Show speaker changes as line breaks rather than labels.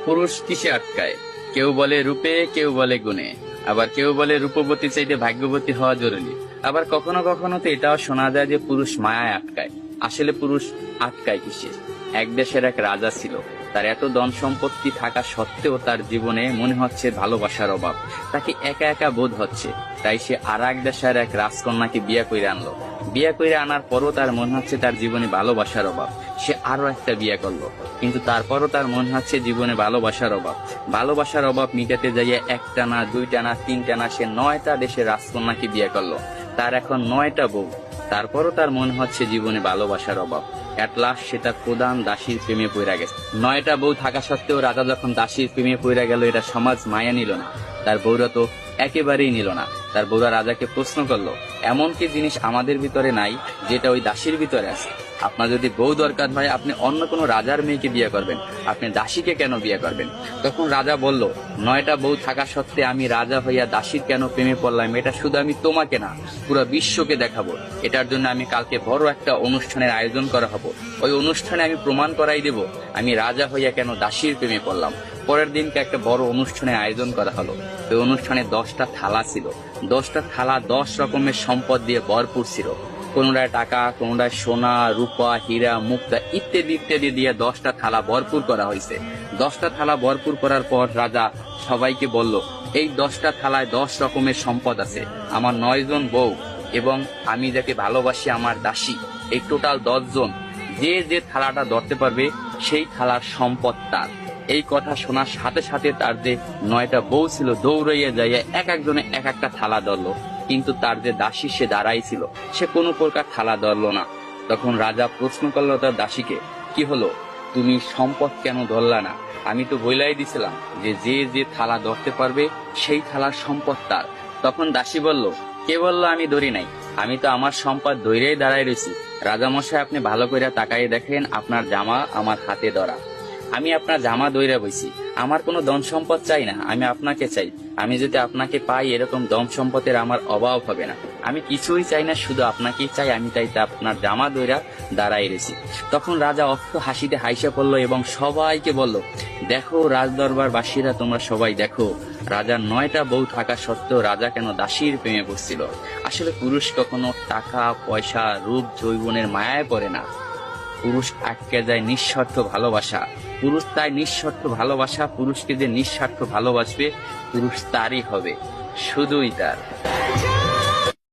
পুরুষ কিসে আটকায়? কেউ বলে রূপে, কেউ বলে গুণে, আবার কেউ বলে রূপবতী চাইতে ভাগ্যবতী হওয়া জরুরি। আবার কখনো কখনো তো এটাও শোনা যায় যে পুরুষ মায়ায় আটকায়। আসলে পুরুষ আটকায় কিসে? এক দেশের এক রাজা ছিল। তার এত ধন সম্পত্তি থাকা সত্ত্বেও তার জীবনে মনে হচ্ছে ভালোবাসার অভাব। তাকে একা একা বোধ হচ্ছে। তাই সে আর এক দেশের এক রাজকন্যাকে বিয়ে করে আনলো। বিয়ে করে আনার পরও তার মনে হচ্ছে তার জীবনে ভালোবাসার অভাব। সে আরো একটা বিয়ে করলো, কিন্তু তারপরও তার মনে হচ্ছে জীবনে ভালোবাসার অভাব। ভালোবাসার অভাব মিটাতে যাইয়ে একটা না, দুইটা না, তিনটা না, সে 9টা দেশের রাজকন্যাকে বিয়ে করলো। তার এখন 9টা বউ। তারপরও তার মনে হচ্ছে জীবনে ভালোবাসার অভাব। এট লাস্ট সে তার প্রধান দাসীর প্রেমে পড়ে গেছে। 9টা বউ থাকা সত্ত্বেও রাজা যখন দাসীর প্রেমে পড়ে গেল, এটা সমাজ মায়া নিল না। তার বউরা তো একেবারেই নিল না। তার বউরা রাজাকে প্রশ্ন করলো, এমন কি জিনিস আমাদের ভিতরে নাই যেটা ওই দাসীর ভিতরে আছে? আপনার যদি বউ দরকার হয়, আপনি অন্য কোনো রাজার মেয়েকে বিয়ে করবেন, আপনি দাসীকে কেন বিয়ে করবেন? তখন রাজা বলল, 9টা বউ থাকা সত্ত্বে আমি রাজা হইয়া দাসীর কেন প্রেমে পড়লাম, এটা শুধু আমি তোমাকে না, পুরো বিশ্বকে দেখাবো। এটার জন্য আমি কালকে বড় একটা অনুষ্ঠানের আয়োজন করা হবো। ওই অনুষ্ঠানে আমি প্রমাণ করাই দেব আমি রাজা হইয়া কেন দাসীর প্রেমে পড়লাম। পরের দিনকে একটা বড় অনুষ্ঠানের আয়োজন করা হলো। ওই অনুষ্ঠানে 10টা থালা ছিল। 10টা থালা 10 রকমের সম্পদ দিয়ে ভরপুর ছিল। কোনটায় টাকা, কোনটায় সোনা, রূপা, হীরা, মুক্তা ইত্যাদি ইত্যাদি দিয়ে 10টা থালা ভরপুর করা হয়েছে। 10টা থালা ভরপুর করার পর রাজা সবাইকে বলল, এই 10টা থালায় 10 রকমের সম্পদ আছে। আমার 9 জন বউ এবং আমি যাকে ভালোবাসি আমার দাসী, এই টোটাল 10 জন। যে যে থালাটা ধরতে পারবে সেই থালার সম্পদ তার। এই কথা শোনার সাথে সাথে তার যে 9টা বউ ছিল দৌড়াইয়া যাইয়া এক একজনে এক একটা থালা ধরলো, কিন্তু তার যে দাসী সে দাঁড়াই ছিল, সে কোনো প্রকার থালা ধরলো না। তখন রাজা প্রশ্ন করলো তার দাসীকে, কি হলো, তুমি সম্পদ কেন ধরলা না? আমি তো বইলাই দিছিলাম যে যে যে থালা ধরতে পারবে সেই থালার সম্পদ তার। তখন দাসী বলল, কে বললো আমি ধরি নাই? আমি তো আমার সম্পদ ধইরেই দাঁড়াই রয়েছি। রাজামশাই, আপনি ভালো করে তাকাই দেখেন, আপনার জামা আমার হাতে ধরা। আমি আপনার জামা দইরা বইছি। আমার কোনো ধন সম্পদ চাই না, আমি আপনাকে চাই। আমি যদি আপনাকে পাই, এরকম ধন সম্পদের আমার অভাব হবে না। আমি কিছুই চাই না, শুধু আপনাকেই চাই। আমি তাই আপনার জামা দইরা দাঁড়াই রয়েছি। তখন রাজা অর্থ হাসিতে হাইসা পড়লো এবং সবাইকে বলল, দেখো রাজদরবার বাসীরা, তোমরা সবাই দেখো, রাজার 9টা বউ থাকা সত্ত্বেও রাজা কেন দাসীর প্রেমে পড়ছিল। আসলে পুরুষ কখনো টাকা পয়সা, রূপ যৌবনের মায়ায় পড়ে না। পুরুষ আটকে যায় নিঃস্বার্থ ভালোবাসা। পুরুষ তাই নিঃস্বার্থ ভালোবাসা। পুরুষকে যে নিঃস্বার্থ ভালোবাসবে, পুরুষ তারই হবে, শুধুই তার।